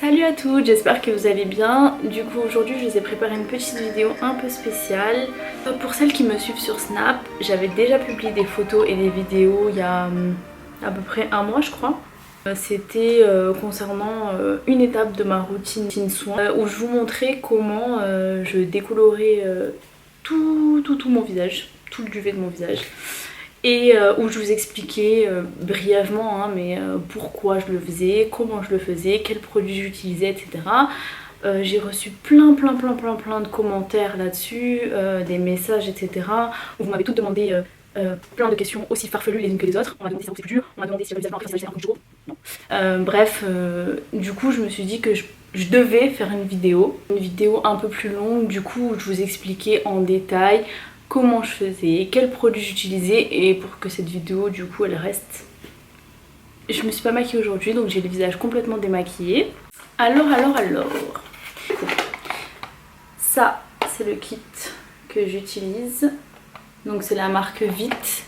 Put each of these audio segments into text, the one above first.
Salut à toutes, j'espère que vous allez bien. Du coup aujourd'hui je vous ai préparé une petite vidéo un peu spéciale. Pour celles qui me suivent sur Snap, j'avais déjà publié des photos et des vidéos il y a à peu près un mois je crois. C'était concernant une étape de ma routine soin où je vous montrais comment je décolorais tout mon visage, tout le duvet de mon visage. Et où je vous expliquais brièvement pourquoi je le faisais, comment je le faisais, quels produits j'utilisais, etc. J'ai reçu plein de commentaires là-dessus, des messages, etc. Où vous m'avez toutes demandé plein de questions aussi farfelues les unes que les autres. On m'a demandé si ça plus dur, on m'a demandé si j'avais après ça j'étais un jour. Non. Du coup je me suis dit que je devais faire une vidéo un peu plus longue, du coup où je vous expliquais en détail comment je faisais, quels produits j'utilisais et pour que cette vidéo du coup elle reste. Je me suis pas maquillée aujourd'hui donc j'ai le visage complètement démaquillé. Alors. Ça c'est le kit que j'utilise. Donc c'est la marque Vite.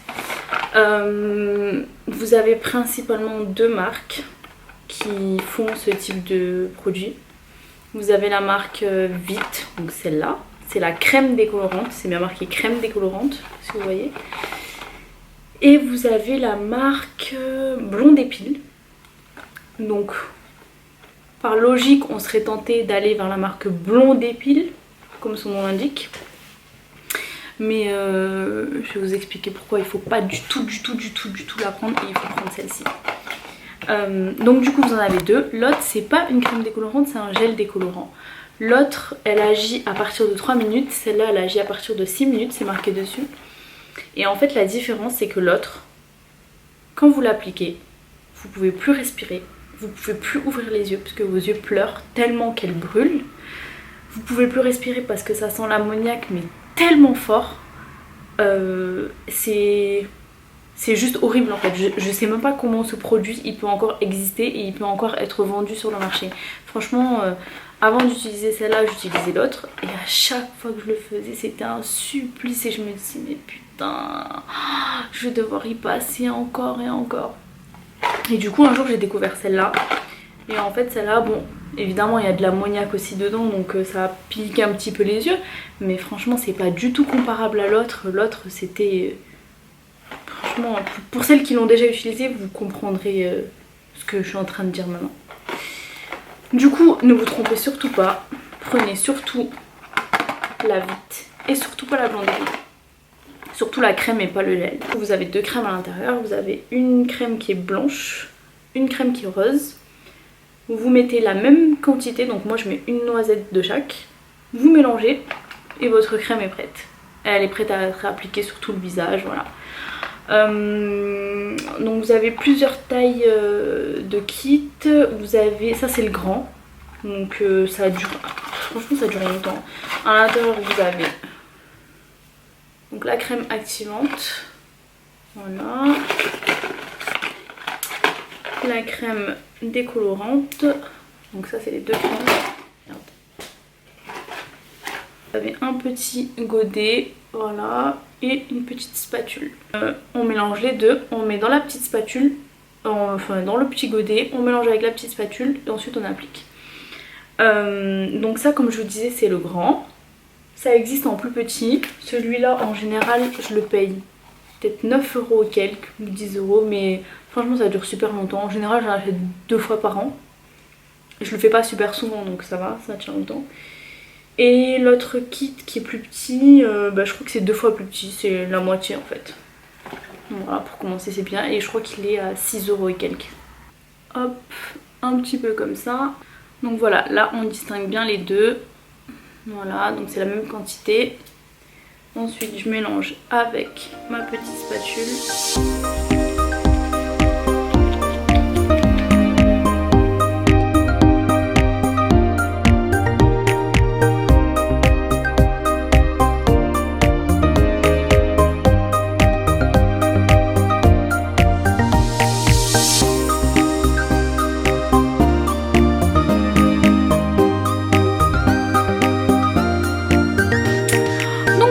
Vous avez principalement deux marques qui font ce type de produit. Vous avez la marque Vite, donc celle-là. C'est la crème décolorante, c'est bien marqué crème décolorante, si vous voyez. Et vous avez la marque Blonde Épile. Donc, par logique, on serait tenté d'aller vers la marque Blonde Épile, comme son nom l'indique. Mais je vais vous expliquer pourquoi il ne faut pas du tout la prendre et il faut prendre celle-ci. Donc du coup, vous en avez deux. L'autre, c'est pas une crème décolorante, c'est un gel décolorant. L'autre, elle agit à partir de 3 minutes, celle-là elle agit à partir de 6 minutes, c'est marqué dessus. Et en fait la différence c'est que l'autre, quand vous l'appliquez, vous pouvez plus respirer, vous pouvez plus ouvrir les yeux parce que vos yeux pleurent tellement qu'elle brûle. Vous pouvez plus respirer parce que ça sent l'ammoniac mais tellement fort. C'est juste horrible en fait. Je sais même pas comment ce produit il peut encore exister et il peut encore être vendu sur le marché. Franchement, avant d'utiliser celle-là, j'utilisais l'autre et à chaque fois que je le faisais, c'était un supplice et je me disais mais putain, je vais devoir y passer encore et encore. Et du coup, un jour, j'ai découvert celle-là. Et en fait, celle-là, bon, évidemment, il y a de l'ammoniac aussi dedans, donc ça pique un petit peu les yeux. Mais franchement, c'est pas du tout comparable à l'autre. L'autre, c'était... Franchement, pour celles qui l'ont déjà utilisé, vous comprendrez ce que je suis en train de dire maintenant. Du coup, ne vous trompez surtout pas. Prenez surtout la Vite et surtout pas la Blonde Épile. Surtout la crème et pas le gel. Vous avez deux crèmes à l'intérieur. Vous avez une crème qui est blanche, une crème qui est rose. Vous mettez la même quantité, donc moi je mets une noisette de chaque. Vous mélangez et votre crème est prête. Elle est prête à être appliquée sur tout le visage, voilà. Donc vous avez plusieurs tailles de kit. Vous avez, ça c'est le grand, donc ça dure, franchement ça dure longtemps. À l'intérieur vous avez donc la crème activante, voilà, la crème décolorante, donc ça c'est les deux crèmes. Vous avez un petit godet, voilà, et une petite spatule. On mélange les deux, on met dans la petite spatule, enfin dans le petit godet, on mélange avec la petite spatule et ensuite on applique. Donc ça, comme je vous disais, c'est le grand. Ça existe en plus petit. Celui-là en général je le paye peut-être 9 € et quelques ou 10 €, mais franchement ça dure super longtemps. En général j'en achète 2 fois par an. Je le fais pas super souvent donc ça va, ça tient longtemps. Et l'autre kit qui est plus petit, je crois que c'est 2 fois plus petit, c'est la moitié en fait. Voilà, pour commencer c'est bien, et je crois qu'il est à 6 € et quelques. Hop, un petit peu comme ça. Donc voilà, là on distingue bien les deux. Voilà, donc c'est la même quantité. Ensuite je mélange avec ma petite spatule.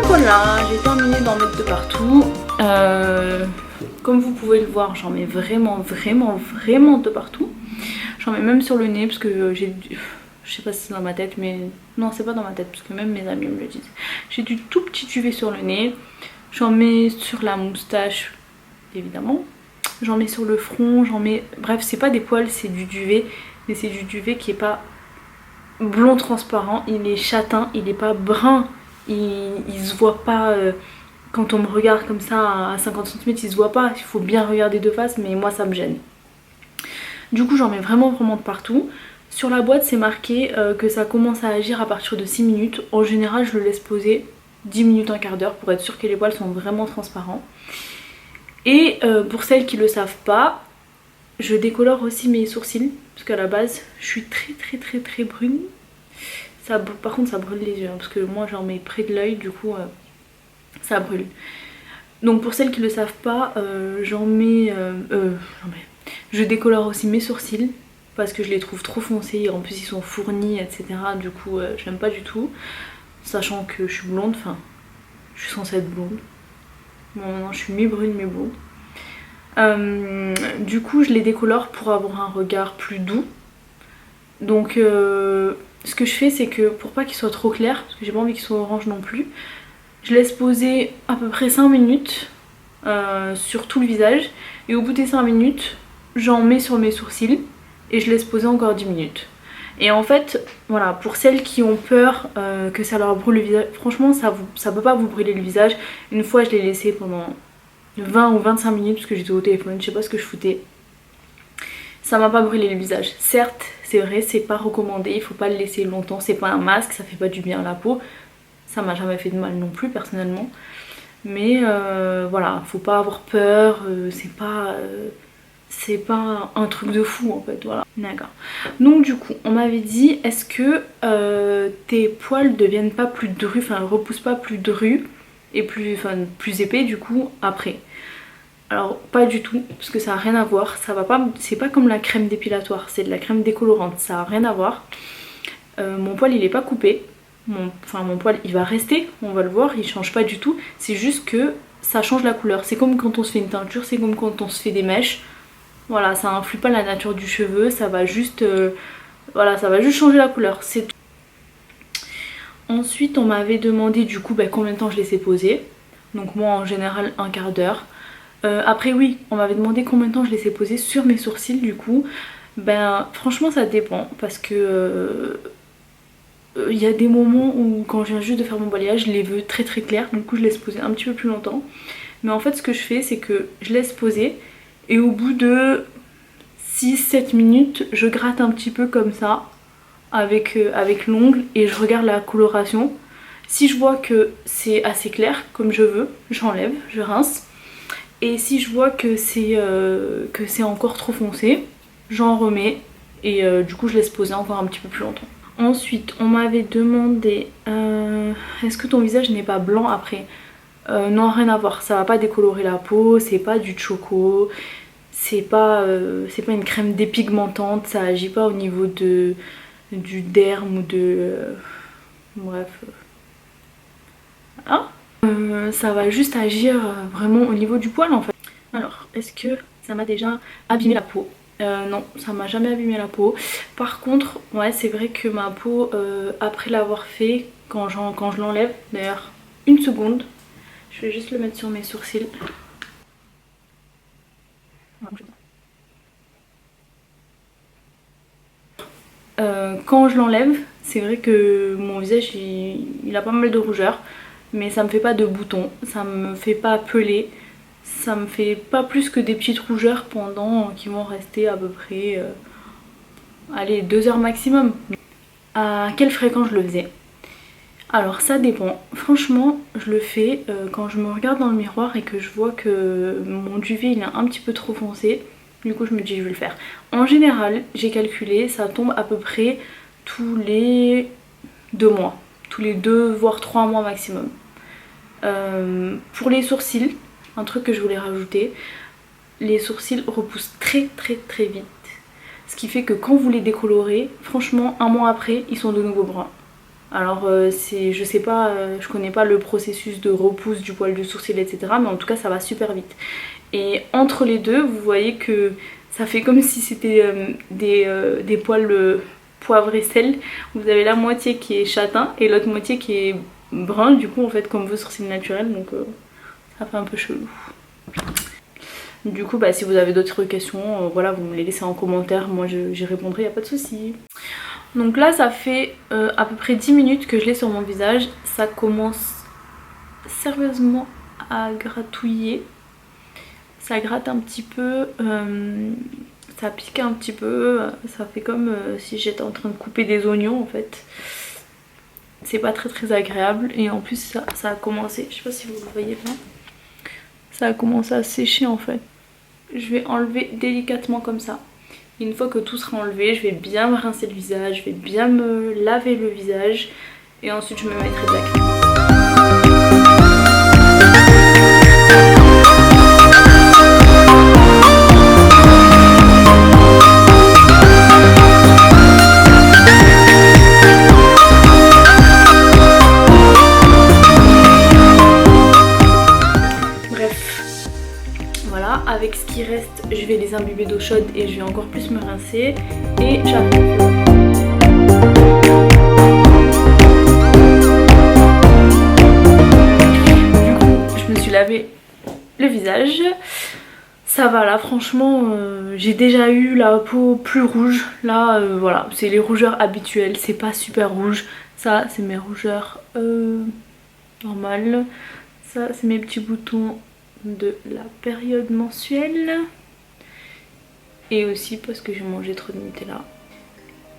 Voilà, j'ai terminé d'en mettre de partout. Comme vous pouvez le voir, j'en mets vraiment de partout. J'en mets même sur le nez parce que j'ai du... Je sais pas si c'est dans ma tête, mais non, c'est pas dans ma tête parce que même mes amis me le disent. J'ai du tout petit duvet sur le nez. J'en mets sur la moustache, évidemment. J'en mets sur le front, j'en mets... Bref, c'est pas des poils, c'est du duvet. Mais c'est du duvet qui est pas blond transparent. Il est châtain, il est pas brun. Il se voit pas... Quand on me regarde comme ça à 50 cm, il se voit pas. Il faut bien regarder de face, mais moi ça me gêne. Du coup, j'en mets vraiment de partout. Sur la boîte, c'est marqué que ça commence à agir à partir de 6 minutes. En général, je le laisse poser 10 minutes, un quart d'heure pour être sûr que les poils sont vraiment transparents. Et pour celles qui le savent pas, je décolore aussi mes sourcils. Parce qu'à la base, je suis très brune. Ça, par contre, ça brûle les yeux. Hein, parce que moi, j'en mets près de l'œil, du coup, ça brûle. Donc pour celles qui le savent pas, je décolore aussi mes sourcils. Parce que je les trouve trop foncés, en plus ils sont fournis, etc. Du coup, j'aime pas du tout. Sachant que je suis blonde, enfin, je suis censée être blonde. Bon, maintenant je suis mi-brune, mi-blonde. Du coup, je les décolore pour avoir un regard plus doux. Donc, ce que je fais, c'est que pour pas qu'ils soient trop clairs, parce que j'ai pas envie qu'ils soient orange non plus, je laisse poser à peu près 5 minutes sur tout le visage. Et au bout des 5 minutes, j'en mets sur mes sourcils. Et je laisse poser encore 10 minutes. Et en fait, voilà, pour celles qui ont peur que ça leur brûle le visage, franchement ça peut pas vous brûler le visage. Une fois je l'ai laissé pendant 20 ou 25 minutes parce que j'étais au téléphone, je sais pas ce que je foutais. Ça m'a pas brûlé le visage. Certes, c'est vrai, c'est pas recommandé, il faut pas le laisser longtemps, c'est pas un masque, ça fait pas du bien à la peau. Ça m'a jamais fait de mal non plus personnellement. Mais voilà, faut pas avoir peur, c'est pas un truc de fou en fait, voilà. D'accord. Donc du coup, on m'avait dit, est-ce que tes poils deviennent pas plus drus, enfin repoussent pas plus drus et plus épais du coup après? Alors pas du tout, parce que ça a rien à voir, ça va pas, c'est pas comme la crème dépilatoire, c'est de la crème décolorante, ça a rien à voir. Mon poil il est pas coupé, mon poil il va rester, on va le voir, il change pas du tout, c'est juste que ça change la couleur. C'est comme quand on se fait une teinture, c'est comme quand on se fait des mèches. Voilà, ça influe pas la nature du cheveu, ça va juste, voilà, ça va juste changer la couleur, c'est tout. Ensuite, on m'avait demandé du coup combien de temps je laissais poser. Donc moi en général un quart d'heure. Après oui, on m'avait demandé combien de temps je laissais poser sur mes sourcils du coup. Ben franchement ça dépend parce que il y a des moments où quand je viens juste de faire mon balayage, je les veux très clairs, du coup je laisse poser un petit peu plus longtemps. Mais en fait ce que je fais c'est que je laisse poser. Et au bout de 6-7 minutes, je gratte un petit peu comme ça avec l'ongle et je regarde la coloration. Si je vois que c'est assez clair comme je veux, j'enlève, je rince. Et si je vois que c'est encore trop foncé, j'en remets et du coup je laisse poser encore un petit peu plus longtemps. Ensuite, on m'avait demandé est-ce que ton visage n'est pas blanc après? Non, rien à voir, ça va pas décolorer la peau, c'est pas du choco, c'est pas une crème dépigmentante, ça agit pas au niveau du derme ou de... bref. Ah ça va juste agir vraiment au niveau du poil en fait. Alors, est-ce que ça m'a déjà abîmé la peau? Non, ça m'a jamais abîmé la peau. Par contre, ouais, c'est vrai que ma peau, après l'avoir fait, quand je l'enlève, d'ailleurs, une seconde, je vais juste le mettre sur mes sourcils. Quand je l'enlève, c'est vrai que mon visage il a pas mal de rougeur, mais ça me fait pas de boutons, ça me fait pas peler, ça me fait pas plus que des petites rougeurs pendant qui vont rester à peu près allez 2 heures maximum. À quelle fréquence je le faisais? Alors ça dépend, franchement je le fais quand je me regarde dans le miroir et que je vois que mon duvet il est un petit peu trop foncé, du coup je me dis je vais le faire. En général j'ai calculé, ça tombe à peu près tous les 2 mois, tous les 2 voire 3 mois maximum. Pour les sourcils, un truc que je voulais rajouter, les sourcils repoussent très vite. Ce qui fait que quand vous les décolorez, franchement un mois après ils sont de nouveau bruns. Alors je sais pas, je connais pas le processus de repousse du poil du sourcil etc. Mais en tout cas ça va super vite. Et entre les deux vous voyez que ça fait comme si c'était des poils poivre et sel. Vous avez la moitié qui est châtain et l'autre moitié qui est brun, du coup en fait comme vos sourcils naturels, donc ça fait un peu chelou. Du coup bah si vous avez d'autres questions, voilà, vous me les laissez en commentaire, moi j'y répondrai, y a pas de souci. Donc là ça fait à peu près 10 minutes que je l'ai sur mon visage, ça commence sérieusement à gratouiller, ça gratte un petit peu, ça pique un petit peu, ça fait comme si j'étais en train de couper des oignons en fait. C'est pas très agréable et en plus ça a commencé, je sais pas si vous le voyez là, ça a commencé à sécher en fait. Je vais enlever délicatement comme ça. Et une fois que tout sera enlevé, je vais bien me rincer le visage, je vais bien me laver le visage et ensuite je me mettrai de la crème. Avec ce qui reste, je vais les imbiber d'eau chaude et je vais encore plus me rincer et j'arrive. Du coup, je me suis lavé le visage. Ça va là, franchement, j'ai déjà eu la peau plus rouge. Là, voilà, c'est les rougeurs habituelles, c'est pas super rouge. Ça, c'est mes rougeurs normales. Ça, c'est mes petits boutons de la période mensuelle et aussi parce que j'ai mangé trop de Nutella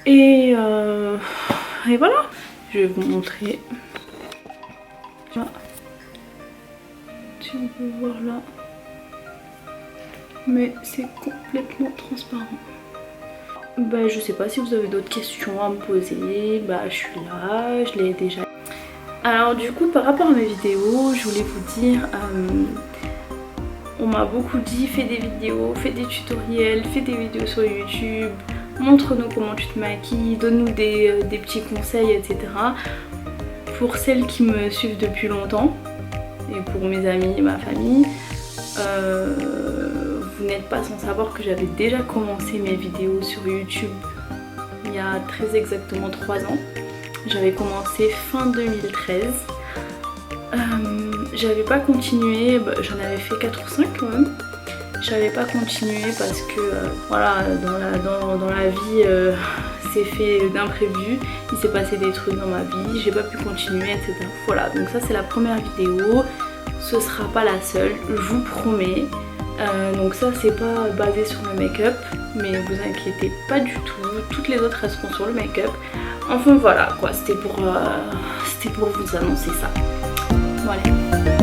et voilà, je vais vous montrer. Si on peut voir là, mais c'est complètement transparent. Bah je sais pas si vous avez d'autres questions à me poser, bah je suis là, je l'ai déjà. Alors du coup par rapport à mes vidéos, je voulais vous dire, on m'a beaucoup dit fais des vidéos, fais des tutoriels, fais des vidéos sur YouTube, montre-nous comment tu te maquilles, donne-nous des petits conseils, etc. Pour celles qui me suivent depuis longtemps et pour mes amis, ma famille, vous n'êtes pas sans savoir que j'avais déjà commencé mes vidéos sur YouTube il y a très exactement 3 ans. J'avais commencé fin 2013. J'avais pas continué, bah, j'en avais fait 4 ou 5 quand même. J'avais pas continué parce que voilà, dans la vie c'est fait d'imprévus, il s'est passé des trucs dans ma vie, j'ai pas pu continuer, etc. Voilà, donc ça c'est la première vidéo, ce sera pas la seule, je vous promets. Donc ça c'est pas basé sur le make-up, mais vous inquiétez pas du tout, toutes les autres elles seront sur le make-up. Enfin voilà quoi, c'était pour vous annoncer ça. Voilà.